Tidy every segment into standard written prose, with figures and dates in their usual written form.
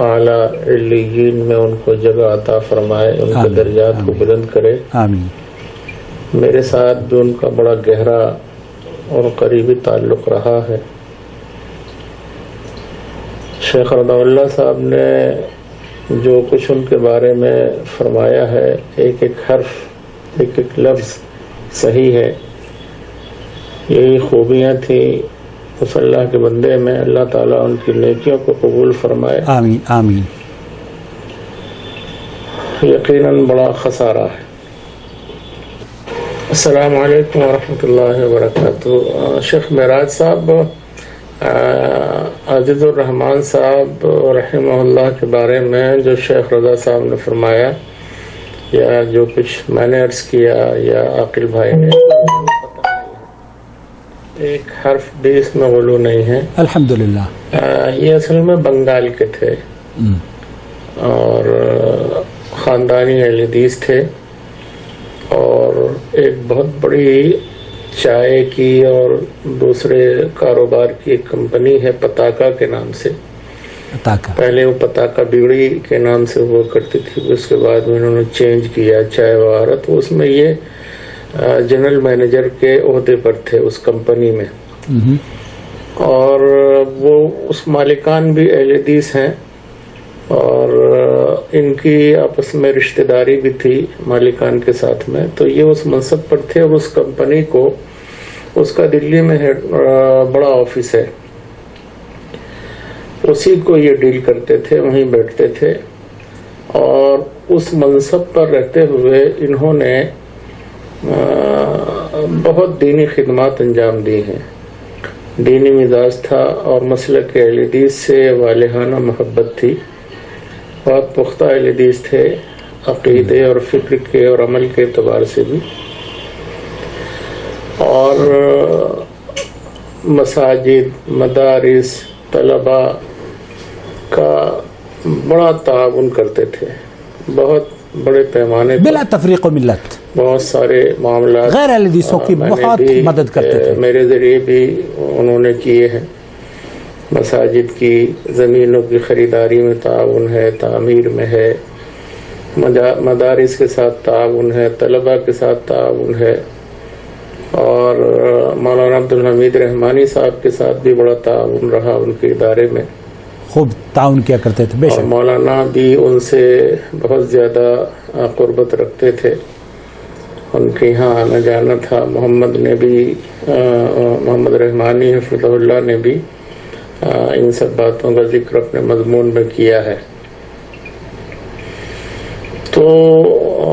اعلیٰ علیین میں ان کو جگہ عطا فرمائے، ان کے آمین، درجات کو آمین۔ بلند کرے۔ آمین۔ میرے ساتھ بھی ان کا بڑا گہرا اور قریبی تعلق رہا ہے۔ شیخ رضا اللہ صاحب نے جو کچھ ان کے بارے میں فرمایا ہے، ایک ایک حرف، ایک ایک لفظ صحیح ہے۔ یہی خوبیاں تھیں اس اللہ کے بندے میں، اللہ تعالیٰ ان کی نیکیوں کو قبول فرمائے۔ آمین آمین۔ یقیناً بڑا خسارہ ہے۔ السلام علیکم ورحمۃ اللہ وبرکاتہ۔ شیخ معراج صاحب، عزیز الرحمان صاحب رحمہ اللہ کے بارے میں جو شیخ رضا صاحب نے فرمایا یا جو کچھ میں نے عرض کیا یا عاقل بھائی نے، ایک حرف بھی اس میں غلو نہیں ہے۔ الحمدللہ۔ یہ اصل میں بنگال کے تھے اور خاندانی اہل حدیث تھے، اور ایک بہت بڑی چائے کی اور دوسرے کاروبار کی ایک کمپنی ہے پتاکا کے نام سے۔ پتاکا، پہلے وہ پتاکا بیڑی کے نام سے ہوا کرتی تھی، اس کے بعد میں انہوں نے چینج کیا چائے وغیرہ، تو اس میں یہ جنرل مینیجر کے عہدے پر تھے اس کمپنی میں، اور وہ اس مالکان بھی اہل حدیث ہیں، اور ان کی آپس میں رشتہ داری بھی تھی مالکان کے ساتھ میں، تو یہ اس منصب پر تھے، اور اس کمپنی کو اس کا دلی میں بڑا آفس ہے، اسی کو یہ ڈیل کرتے تھے، وہیں بیٹھتے تھے، اور اس منصب پر رہتے ہوئے انہوں نے بہت دینی خدمات انجام دی ہیں۔ دینی مزاج تھا اور مسلک اہل حدیث سے والہانہ محبت تھی، بہت پختہ اہل حدیث تھے عقیدے اور فکر کے اور عمل کے اعتبار سے بھی، اور مساجد، مدارس، طلباء کا بڑا تعاون کرتے تھے، بہت بڑے پیمانے پر، بلا تفریق و ملت، بہت سارے معاملات غیر اہل حدیثوں کی میں نے بہت بھی مدد کرتے تھے۔ میرے ذریعے بھی انہوں نے کیے ہیں۔ مساجد کی زمینوں کی خریداری میں تعاون ہے، تعمیر میں ہے، مدارس کے ساتھ تعاون ہے، طلباء کے ساتھ تعاون ہے، اور مولانا عبدالحمید رحمانی صاحب کے ساتھ بھی بڑا تعاون رہا ان کے ادارے میں، خوب تعاون کیا کرتے تھے، بے اور شک۔ مولانا بھی ان سے بہت زیادہ قربت رکھتے تھے، ان کے یہاں آنا جانا تھا۔ محمد نے بھی، محمد رحمانی حفظہ اللہ نے بھی ان سب باتوں کا ذکر اپنے مضمون میں کیا ہے۔ تو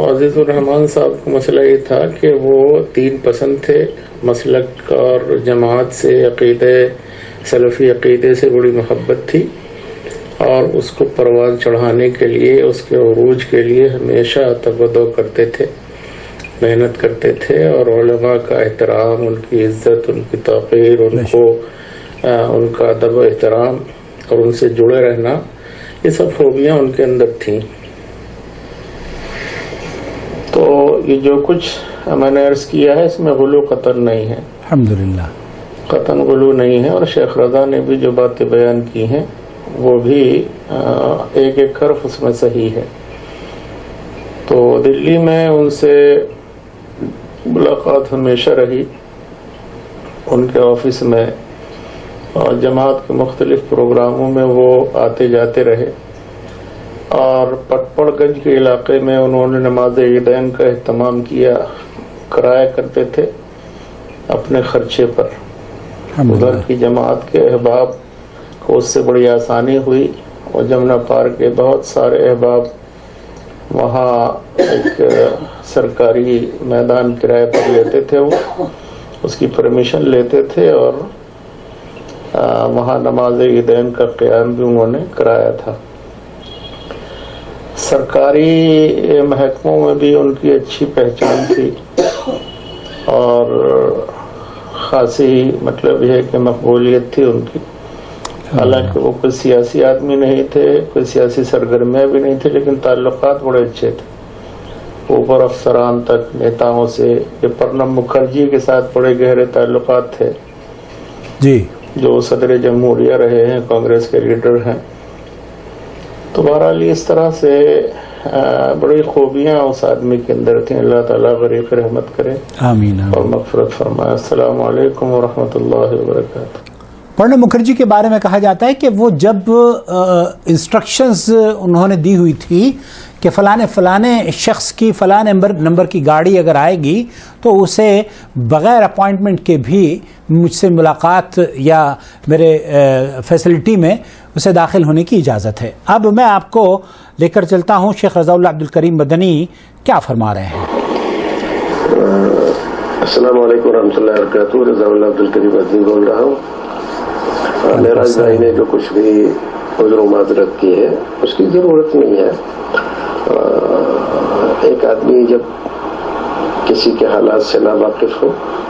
عزیز الرحمان صاحب کا مسئلہ یہ تھا کہ وہ دین پسند تھے، مسلک اور جماعت سے، عقیدے، سلفی عقیدے سے بڑی محبت تھی، اور اس کو پروان چڑھانے کے لیے، اس کے عروج کے لیے ہمیشہ تبدو کرتے تھے، محنت کرتے تھے، اور علماء کا احترام، ان کی عزت، ان کی توقیر، ان کا ادب و احترام اور ان سے جڑے رہنا، یہ سب خوبیاں ان کے اندر تھیں۔ تو یہ جو کچھ میں نے عرض کیا ہے اس میں غلو قطن نہیں ہے، الحمدللہ، قطن غلو نہیں ہے، اور شیخ رضا نے بھی جو باتیں بیان کی ہیں وہ بھی ایک ایک حرف اس میں صحیح ہے۔ تو دلی میں ان سے ملاقات ہمیشہ رہی، ان کے آفس میں، اور جماعت کے مختلف پروگراموں میں وہ آتے جاتے رہے، اور پٹپڑ گنج کے علاقے میں انہوں نے نماز عیدین کا اہتمام کرایا کرتے تھے اپنے خرچے پر۔ ادھر کی جماعت کے احباب کو اس سے بڑی آسانی ہوئی، اور جمنا پارک کے بہت سارے احباب وہاں ایک سرکاری میدان کرائے پر لیتے تھے، وہ اس کی پرمیشن لیتے تھے، اور وہاں نماز عیدین کا قیام بھی انہوں نے کرایا تھا۔ سرکاری محکموں میں بھی ان کی اچھی پہچان تھی، اور خاصی مطلب یہ ہے کہ مقبولیت تھی ان کی۔ حالانکہ وہ کوئی سیاسی آدمی نہیں تھے، کوئی سیاسی سرگرمیاں بھی نہیں تھے، لیکن تعلقات بڑے اچھے تھے، اوپر افسران تک، نیتاؤں سے۔ یہ پرنب مکھرجی کے ساتھ بڑے گہرے تعلقات تھے، جی، جو صدر جمہوریہ رہے ہیں، کانگریس کے لیڈر ہیں۔ تو بہرحال اس طرح سے بڑی خوبیاں اس آدمی کے اندر تھیں. اللہ تعالیٰ غریق رحمت کرے آمین اور مغفرت فرمائے. السلام علیکم ورحمۃ اللہ وبرکاتہ. پرنب مکھرجی کے بارے میں کہا جاتا ہے کہ وہ جب انسٹرکشنز انہوں نے دی ہوئی تھی کہ فلانے شخص کی فلاں نمبر کی گاڑی اگر آئے گی تو اسے بغیر اپوائنٹمنٹ کے بھی مجھ سے ملاقات یا میرے فیسلٹی میں اسے داخل ہونے کی اجازت ہے. اب میں آپ کو لے کر چلتا ہوں شیخ رضا اللہ عبد الکریم مدنی کیا فرما رہے ہیں. السلام علیکم ورحمۃ اللہ وبرکاتہ. رضا اللہ عبد الکریم مدنی بول رہا ہوں. معراج بھائی نے جو کچھ بھی عذر و معذرت کی ہے اس کی ضرورت نہیں ہے. ایک آدمی جب کسی کے حالات سے ناواقف ہو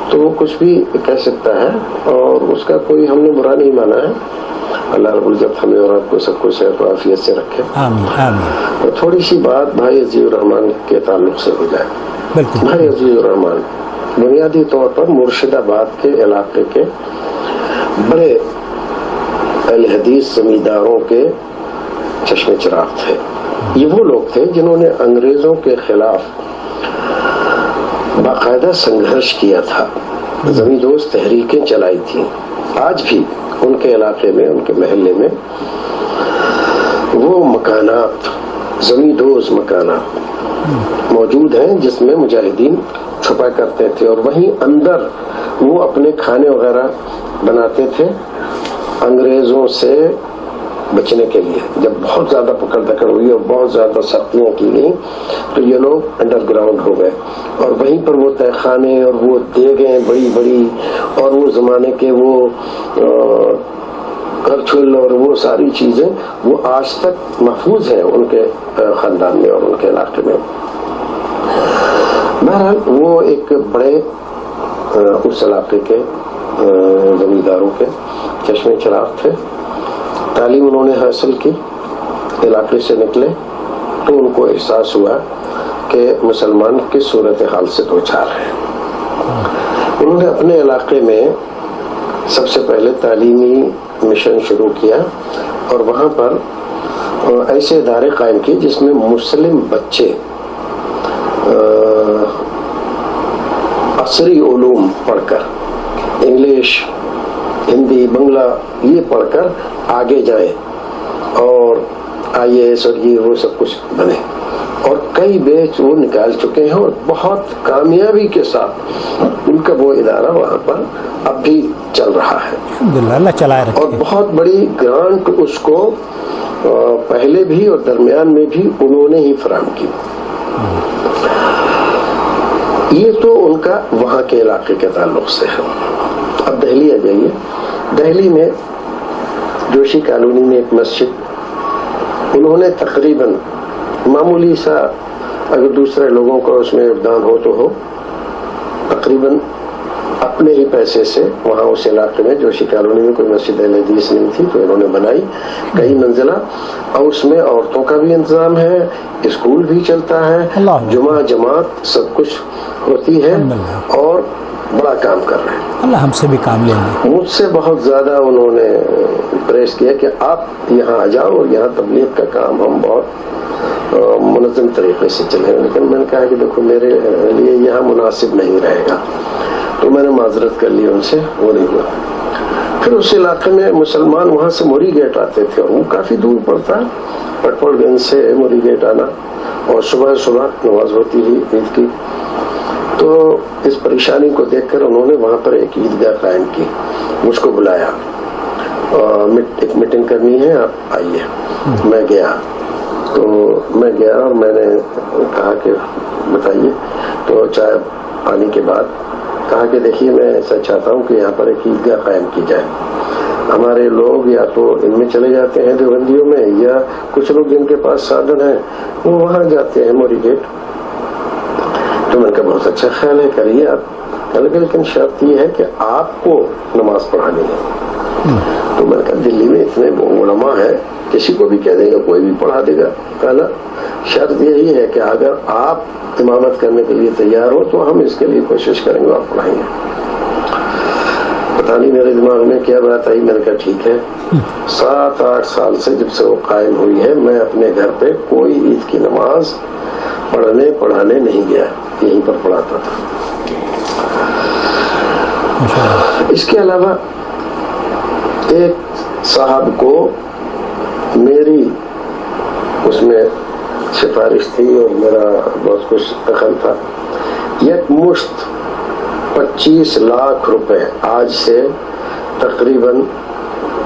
تو وہ کچھ بھی کہہ سکتا ہے اور اس کا کوئی ہم نے برا نہیں مانا ہے. اللہ رب العزت ہمیں اور آپ کو سب کو صحت و عافیت سے رکھے. آمین آمین. اور تھوڑی سی بات بھائی عزیز الرحمان کے تعلق سے ہو جائے. بالکل. بھائی عزیز الرحمان بنیادی طور پر مرشد آباد کے علاقے کے بڑے اہل حدیث زمینداروں کے چشم چراغ تھے. یہ وہ لوگ تھے جنہوں نے انگریزوں کے خلاف باقاعدہ سنگھرش کیا تھا, زمیندوز تحریکیں چلائی تھیں. آج بھی ان کے علاقے میں ان کے محلے میں وہ مکانات زمیندوز مکانات موجود ہیں جس میں مجاہدین چھپا کرتے تھے اور وہیں اندر وہ اپنے کھانے وغیرہ بناتے تھے انگریزوں سے بچنے کے لیے. جب بہت زیادہ پکڑ دکڑ ہوئی اور بہت زیادہ سختیاں کی گئیں تو یہ لوگ انڈر گراؤنڈ ہو گئے اور وہیں پر وہ تہ خانے اور وہ دیگیں بڑی بڑی اور وہ زمانے کے وہ کرچھل اور وہ ساری چیزیں وہ آج تک محفوظ ہیں ان کے خاندان میں اور ان کے علاقے میں. بہرحال وہ ایک بڑے اس علاقے کے زمینداروں کے چشمے چراغ تھے. تعلیم انہوں نے حاصل کی, علاقے سے نکلے تو ان کو احساس ہوا کہ مسلمان کس صورتحال سے دوچار ہیں. انہوں نے اپنے علاقے میں سب سے پہلے تعلیمی مشن شروع کیا اور وہاں پر ایسے ادارے قائم کیے جس میں مسلم بچے عصری علوم پڑھ کر انگلش ہندی بنگلہ یہ پڑھ کر آگے جائیں اور IAS اور یہ وہ سب کچھ بنے. اور کئی بیچ وہ نکال چکے ہیں اور بہت کامیابی کے ساتھ ان کا وہ ادارہ وہاں پر اب بھی چل رہا ہے. اللہ چلائے رکھے. اور بہت بڑی گرانٹ اس کو پہلے بھی اور درمیان میں بھی انہوں نے ہی فراہم کی. یہ تو ان کا وہاں کے علاقے کے تعلق سے ہے. اب دہلی آ جائیے. دہلی میں جوشی کالونی میں ایک مسجد انہوں نے تقریباً معمولی سا اگر دوسرے لوگوں کا اس میں یوگدان ہو تو ہو تقریباً اپنے ہی پیسے سے وہاں اس علاقے میں جوشی کالونی میں کوئی مسجد اہل حدیث نہیں تھی تو انہوں نے بنائی کئی منزلہ اور اس میں عورتوں کا بھی انتظام ہے, اسکول بھی چلتا ہے, جمعہ جماعت سب کچھ ہوتی ہے اور بڑا کام کر رہے ہیں. اللہ ہم سے بھی کام لیں گے. مجھ سے بہت زیادہ انہوں نے پریس کیا کہ آپ یہاں آ جاؤ اور یہاں تبلیغ کا کام ہم بہت منظم طریقے سے چلیں. لیکن میں نے کہا کہ دیکھو میرے لیے یہاں مناسب نہیں رہے گا تو میں نے معذرت کر لی ان سے, وہ نہیں ہوا. پھر اس علاقے میں مسلمان وہاں سے موری گیٹ آتے تھے اور وہ کافی دور پڑتا ہے پٹپڑ گنج سے موری گیٹ آنا اور صبح صبح نماز ہوتی تھی عید کی. تو اس پریشانی کو دیکھ کر انہوں نے وہاں پر ایک عیدگاہ قائم کی. مجھ کو بلایا, ایک میٹنگ کرنی ہے آپ آئیے. میں گیا تو میں گیا اور میں نے کہا کہ بتائیے. تو چائے پانی کے بعد کہا کہ دیکھیے میں ایسا چاہتا ہوں کہ یہاں پر ایک عیدگاہ قائم کی جائے. ہمارے لوگ یا تو ان میں چلے جاتے ہیں دیوبندیوں میں یا کچھ لوگ جن کے پاس سادن ہیں وہ وہاں جاتے ہیں موری گیٹ. تو میں نے کہا بہت اچھا خیال ہے کریے آپ, لیکن شرط یہ ہے کہ آپ کو نماز پڑھانی ہے. تو میں نے کہا دلی میں اتنے علماء ہیں کسی کو بھی کہہ دے گا کوئی بھی پڑھا دے گا. کہا شرط یہی ہے کہ اگر آپ امامت کرنے کے لیے تیار ہو تو ہم اس کے لیے کوشش کریں گے اور پڑھائیں گے. پتہ نہیں میرے دماغ میں کیا بات آئی، میں نے کہا ٹھیک ہے، 7-8 سال سے جب سے وہ قائم ہوئی ہے میں اپنے گھر پہ کوئی عید کی نماز پڑھانے نہیں گیا، یہیں پر پڑھاتا تھا۔ اس کے علاوہ ایک صاحب کو میری اس میں سفارش تھی اور میرا بہت کچھ دخل تھا، یک مشت 25 لاکھ روپے آج سے تقریباً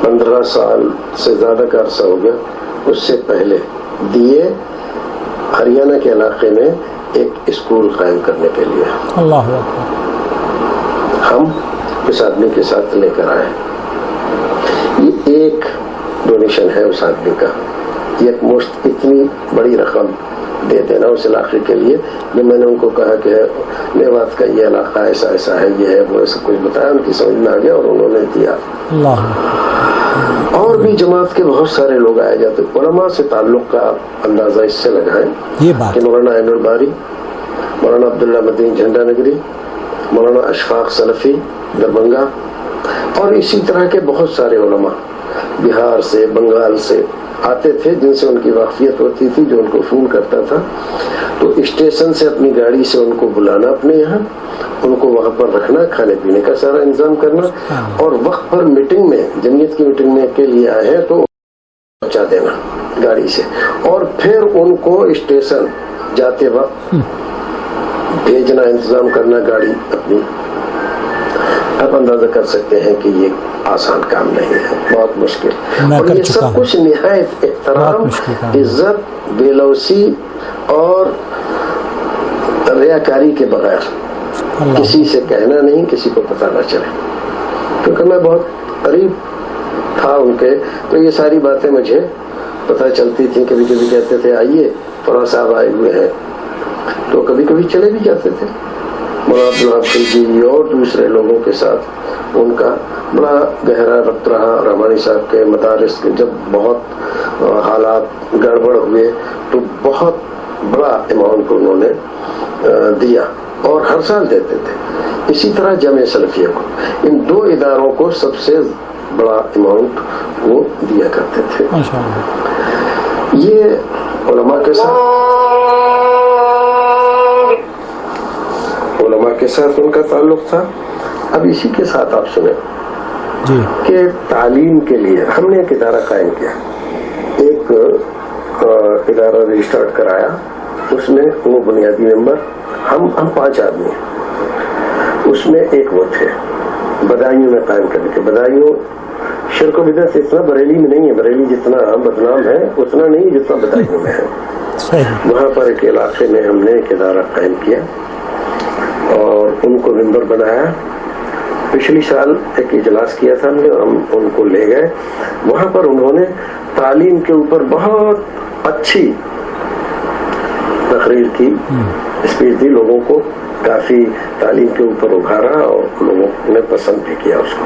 15 سال سے زیادہ کا عرصہ ہو گیا، اس سے پہلے دیے ہریانہ کے علاقے میں ایک اسکول قائم کرنے کے لیے۔ اللہ اکبر۔ ہم اس آدمی کے ساتھ لے کر آئے، یہ ایک ڈونیشن ہے اس آدمی کا، یک مشت اتنی بڑی رقم دے دینا اس علاقے کے لیے۔ جب میں نے ان کو کہا کہ میوات کا یہ علاقہ ایسا ایسا ہے، یہ ہے وہ، ایسا کچھ بتایا، ان کی سمجھ میں آ گیا اور انہوں نے دیا۔ اور بھی جماعت کے بہت سارے لوگ آئے جاتے، علماء سے تعلق کا اندازہ اس سے لگائیں یہ بات کہ مولانا عین الباری، مولانا عبداللہ مدین جھنڈا نگری، مولانا اشفاق سلفی دربنگا، اور اسی طرح کے بہت سارے علماء بہار سے، بنگال سے آتے تھے، جن سے ان کی واقفیت ہوتی تھی، جو ان کو فون کرتا تھا، تو اسٹیشن سے اپنی گاڑی سے ان کو بلانا اپنے یہاں، ان کو وہاں پر رکھنا، کھانے پینے کا سارا انتظام کرنا، اور وقت پر میٹنگ میں، جمعیت کی میٹنگ میں کے لیے آئے ہیں تو پہنچا دینا گاڑی سے، اور پھر ان کو اسٹیشن جاتے وقت بھیجنا، انتظام کرنا گاڑی اپنی۔ آپ اندازہ کر سکتے ہیں کہ یہ آسان کام نہیں ہے، بہت مشکل، اور یہ سب کچھ نہایت احترام، عزت، بے لوثی اور ریاکاری کے بغیر، کسی سے کہنا نہیں، کسی کو پتہ نہ چلے، کیونکہ میں بہت قریب تھا ان کے، تو یہ ساری باتیں مجھے پتہ چلتی تھیں۔ کبھی کبھی کہتے تھے آئیے فلاں صاحب آئے ہوئے ہیں، تو کبھی کبھی چلے بھی جاتے تھے۔ مولانا عبدالوہاب خلجی اور دوسرے لوگوں کے ساتھ ان کا بڑا گہرا ربط رہا۔ رحمانی صاحب کے مدارس کے جب بہت حالات گڑبڑ ہوئے تو بہت بڑا اماؤنٹ انہوں نے دیا، اور ہر سال دیتے تھے۔ اسی طرح جامعہ سلفیہ کو، ان دو اداروں کو سب سے بڑا اماؤنٹ وہ دیا کرتے تھے۔ یہ علماء کے ساتھ ان کا تعلق تھا۔ اب اسی کے ساتھ آپ سنیں کہ تعلیم کے لیے ہم نے ایک ادارہ قائم کیا، ایک ادارہ رجسٹرڈ کرایا، اس میں وہ بنیادی ممبر ہم 5 آدمی ہیں، اس میں ایک وہ تھے بدایوں میں قائم کرنے کے۔ بدایوں شرک و بدعت اتنا بریلی میں نہیں ہے، بریلی جتنا بدنام ہے اتنا نہیں جتنا بدایوں میں ہے۔ وہاں پر ایک علاقے میں ہم نے ایک ادارہ قائم کیا اور ان کو ممبر بنایا۔ پچھلی سال ایک اجلاس کیا تھا ہم نے، ہم ان کو لے گئے وہاں پر، انہوں نے تعلیم کے اوپر بہت اچھی تقریر کی، اسپیچ دی، لوگوں کو کافی تعلیم کے اوپر ابھارا اور لوگوں نے پسند بھی کیا اس کو۔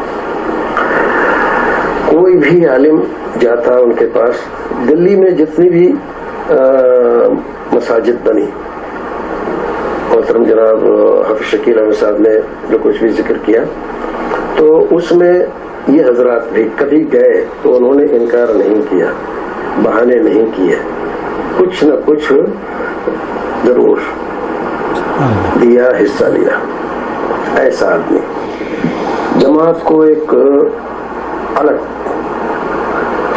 کوئی بھی عالم جاتا ان کے پاس، دلی میں جتنی بھی مساجد بنی، محترم جناب حافظ شکیل احمد صاحب نے جو کچھ بھی ذکر کیا، تو اس میں یہ حضرات بھی کبھی گئے تو انہوں نے انکار نہیں کیا، بہانے نہیں کیے، کچھ نہ کچھ ضرور دیا، حصہ لیا۔ ایسا آدمی جماعت کو ایک الگ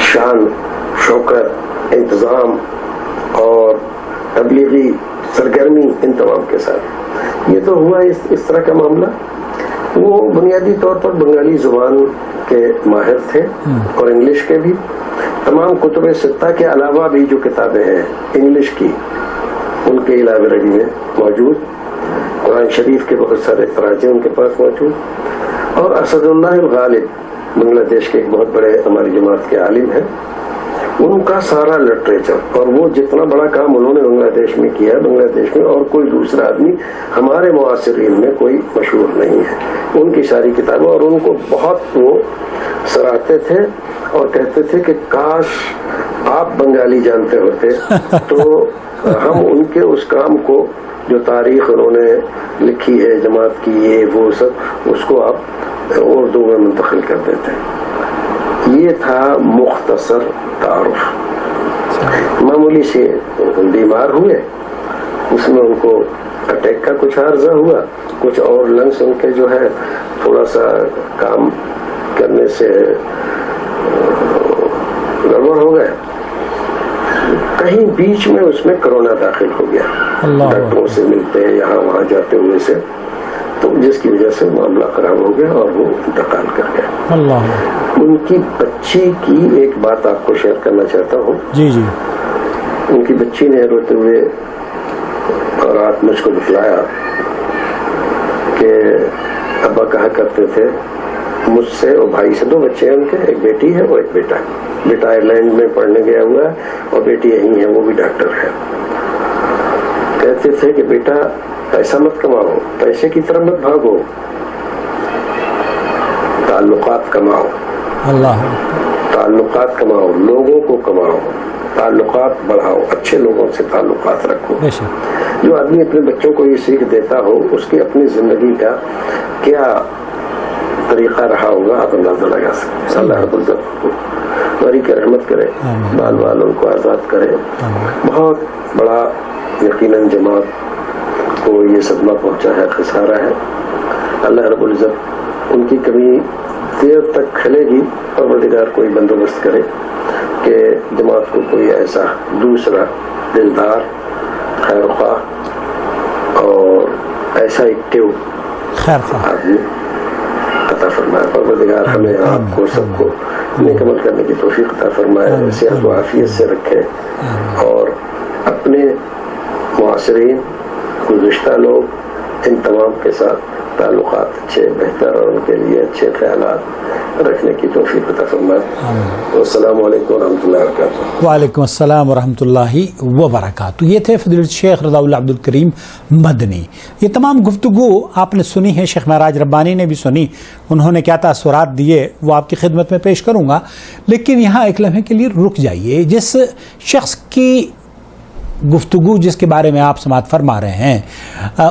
شان، شوکت، انتظام اور تبلیغی سرگرمی ان تمام کے ساتھ، یہ تو ہوا اس طرح کا معاملہ۔ وہ بنیادی طور پر بنگالی زبان کے ماہر تھے اور انگلش کے بھی، تمام کتب ستہ کے علاوہ بھی جو کتابیں ہیں انگلش کی ان کے لائبریری میں موجود، قرآن شریف کے بہت سارے تراجم ان کے پاس موجود، اور اسد اللہ الغالب بنگلہ دیش کے ایک بہت بڑے ہماری جماعت کے عالم ہیں، ان کا سارا لٹریچر، اور وہ جتنا بڑا کام انہوں نے بنگلہ دیش میں کیا، بنگلہ دیش میں اور کوئی دوسرا آدمی ہمارے معاصرین میں کوئی مشہور نہیں ہے، ان کی ساری کتابیں، اور ان کو بہت وہ سراہتے تھے اور کہتے تھے کہ کاش آپ بنگالی جانتے ہوتے تو ہم ان کے اس کام کو، جو تاریخ انہوں نے لکھی ہے جماعت کی، یہ وہ سب، اس کو آپ اردو میں منتقل کر دیتے ہیں۔ یہ تھا مختصر تعارف۔ معمولی سے بیمار ہوئے، اس میں ان کو اٹیک کا کچھ عارضہ ہوا، کچھ اور لنگس ان کے جو ہے تھوڑا سا کام کرنے سے گڑبڑ ہو گئے، کہیں بیچ میں اس میں کرونا داخل ہو گیا، ڈاکٹروں سے ملتے ہیں یہاں وہاں جاتے ہوئے سے، تو جس کی وجہ سے معاملہ خراب ہو گیا اور وہ انتقال کر گیا۔ ان کی بچی کی ایک بات آپ کو شیئر کرنا چاہتا ہوں۔ جی جی۔ ان کی بچی نے روتے ہوئے رات مجھ کو دکھلایا کہ ابا کہا کرتے تھے مجھ سے اور بھائی سے، دو بچے ہیں ان کے، ایک بیٹی ہے اور ایک بیٹا ہے۔ بیٹا آئرلینڈ میں پڑھنے گیا ہوا ہے اور بیٹی یہیں ہے، وہ بھی ڈاکٹر ہے۔ کہتے تھے کہ بیٹا ایسا مت کماؤ، پیسے کی طرف مت بھاگو، تعلقات کماؤ، تعلقات کماؤ، لوگوں کو کماؤ، تعلقات بڑھاؤ، اچھے لوگوں سے تعلقات رکھو۔ جو آدمی اپنے بچوں کو یہ سیکھ دیتا ہو، اس کی اپنی زندگی کا کیا طریقہ رہا ہوگا آپ اندازہ لگا سکتے۔ اللہ رب العزت باری کی رحمت کرے، بال بال ان کو آزاد کرے۔ بہت بڑا یقیناً جماعت کو یہ صدمہ پہنچا ہے، خسارہ ہے۔ اللہ رب العزت ان کی کمی دیر تک کھلے گی، پروردگار کوئی بندوبست کرے کہ جماعت کو کوئی ایسا دوسرا دلدار، خیر خواہ اور ایسا ایکٹیو آدمی عطا فرمائے۔ پروردگار ہمیں آپ کو سب کو نیک عمل کرنے کی توفیق عطا فرمائے، صحت و عافیت سے رکھے، اور اپنے معاصرین، گزشتہ لوگ، ان تمام کے ساتھ تعلقات اچھے، بہتر اور ان کے لیے اچھے خیالات رکھنے کی توفیق عطا فرمائے۔ السلام علیکم ورحمۃ اللہ وبرکاتہ۔ وعلیکم السلام ورحمۃ اللہ وبرکاتہ۔ یہ تھے فضیلت شیخ رضا اللہ عبد الکریم مدنی۔ یہ تمام گفتگو آپ نے سنی ہے، شیخ معراج ربانی نے بھی سنی، انہوں نے کیا تاثرات دیے وہ آپ کی خدمت میں پیش کروں گا، لیکن یہاں ایک لمحے کے لیے رک جائیے۔ جس شخص کی گفتگو جس کے بارے میں آپ سماعت فرما رہے ہیں،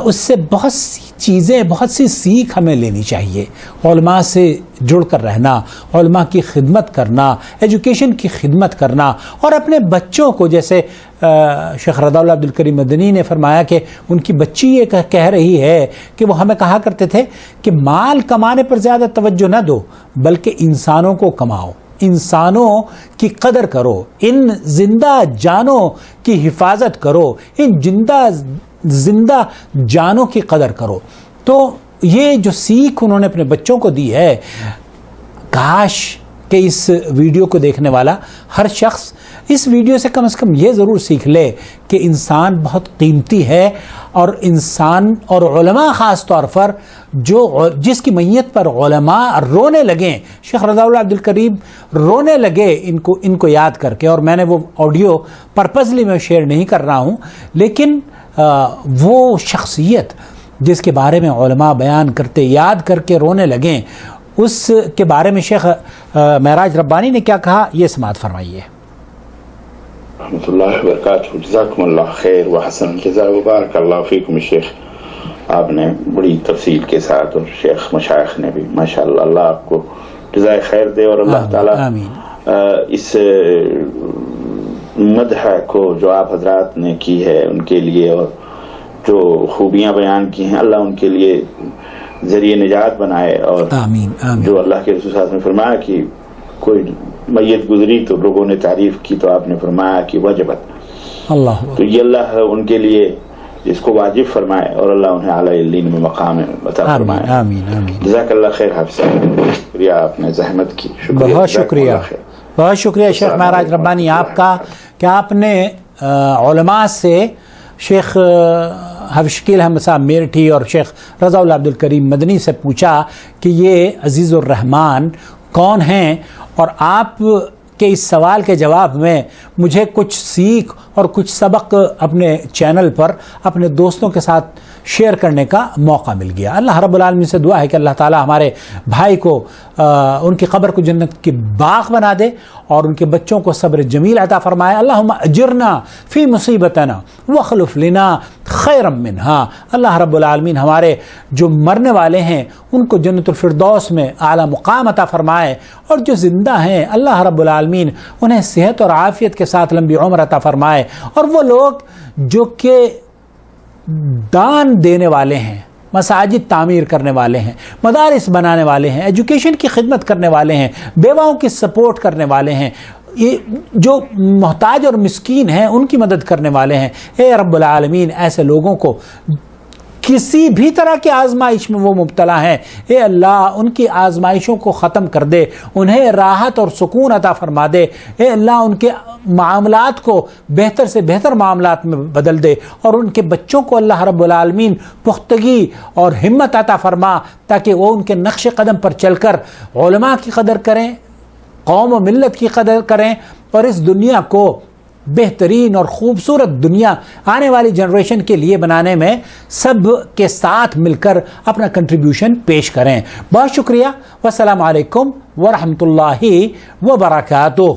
اس سے بہت سی چیزیں، بہت سی سیکھ ہمیں لینی چاہیے۔ علماء سے جڑ کر رہنا، علماء کی خدمت کرنا، ایجوکیشن کی خدمت کرنا، اور اپنے بچوں کو، جیسے شیخ رضا اللہ عبد الکریم مدنی نے فرمایا کہ ان کی بچی یہ کہہ رہی ہے کہ وہ ہمیں کہا کرتے تھے کہ مال کمانے پر زیادہ توجہ نہ دو، بلکہ انسانوں کو کماؤ، انسانوں کی قدر کرو، ان زندہ جانوں کی حفاظت کرو، ان زندہ جانوں کی قدر کرو۔ تو یہ جو سیکھ انہوں نے اپنے بچوں کو دی ہے، کاش کہ اس ویڈیو کو دیکھنے والا ہر شخص اس ویڈیو سے کم یہ ضرور سیکھ لے کہ انسان بہت قیمتی ہے، اور انسان اور علماء خاص طور پر جس کی میت پر علماء رونے لگیں، شیخ رضا اللہ عبد الکریم رونے لگے ان کو یاد کر کے، اور میں نے وہ آڈیو پرپزلی میں شیئر نہیں کر رہا ہوں، لیکن وہ شخصیت جس کے بارے میں علماء بیان کرتے یاد کر کے رونے لگیں، اس کے بارے میں شیخ معراج ربانی نے کیا کہا، یہ سماعت فرمائیے۔ رحمۃ اللہ وبرکاتہ۔ جزاکم اللہ خیر و حسن الجزاء وبارک اللہ فیکم۔ شیخ آپ نے بڑی تفصیل کے ساتھ، اور شیخ مشائخ نے بھی ماشاءاللہ، اللہ آپ کو جزائے خیر دے، اور اللہ تعالیٰ اس مدح کو جو آپ حضرات نے کی ہے ان کے لیے، اور جو خوبیاں بیان کی ہیں، اللہ ان کے لیے ذریعہ نجات بنائے، اور جو اللہ کے رسول صلی اللہ علیہ وسلم نے فرمایا کہ کوئی میت گزری تو لوگوں نے تعریف کی، تو آپ نے فرمایا کہ وجبت، تو یہ اللہ ان کے لیے اس کو واجب فرمائے، اور اللہ انہیں اعلیٰ الدین میں مقام عطا فرمائے۔ جزاک اللہ خیر حافظ، شکریہ آپ نے زحمت کی، بہت شکریہ، بہت شکریہ شیخ معراج ربانی آپ کا کہ آپ نے علماء سے، شیخ حافظ شکیل احمد صاحب میرٹھی اور شیخ رضا اللہ عبد الکریم مدنی سے پوچھا کہ یہ عزیز الرحمان کون ہیں، اور آپ کے اس سوال کے جواب میں مجھے کچھ سیکھ اور کچھ سبق اپنے چینل پر اپنے دوستوں کے ساتھ شیئر کرنے کا موقع مل گیا. اللہ رب العالمین سے دعا ہے کہ اللہ تعالی ہمارے بھائی کو ان کی قبر کو جنت کی باغ بنا دے اور ان کے بچوں کو صبر جمیل عطا فرمائے. اللہم اجرنا فی مصیبتنا واخلف لنا خیرا منہا. اللہ رب العالمین ہمارے جو مرنے والے ہیں ان کو جنت الفردوس میں اعلیٰ مقام عطا فرمائے, اور جو زندہ ہیں اللہ رب العالمین انہیں صحت اور عافیت کے ساتھ لمبی عمر عطا فرمائے. اور وہ لوگ جو کہ دان دینے والے ہیں, مساجد تعمیر کرنے والے ہیں, مدارس بنانے والے ہیں, ایجوکیشن کی خدمت کرنے والے ہیں, بیواؤں کی سپورٹ کرنے والے ہیں, یہ جو محتاج اور مسکین ہیں ان کی مدد کرنے والے ہیں, اے رب العالمین ایسے لوگوں کو کسی بھی طرح کی آزمائش میں وہ مبتلا ہیں, اے اللہ ان کی آزمائشوں کو ختم کر دے, انہیں راحت اور سکون عطا فرما دے. اے اللہ ان کے معاملات کو بہتر سے بہتر معاملات میں بدل دے, اور ان کے بچوں کو اللہ رب العالمین پختگی اور ہمت عطا فرما تاکہ وہ ان کے نقش قدم پر چل کر علماء کی قدر کریں, قوم و ملت کی قدر کریں, اور اس دنیا کو بہترین اور خوبصورت دنیا آنے والی جنریشن کے لیے بنانے میں سب کے ساتھ مل کر اپنا کنٹریبیوشن پیش کریں. بہت شکریہ. والسلام علیکم ورحمۃ اللہ وبرکاتہ.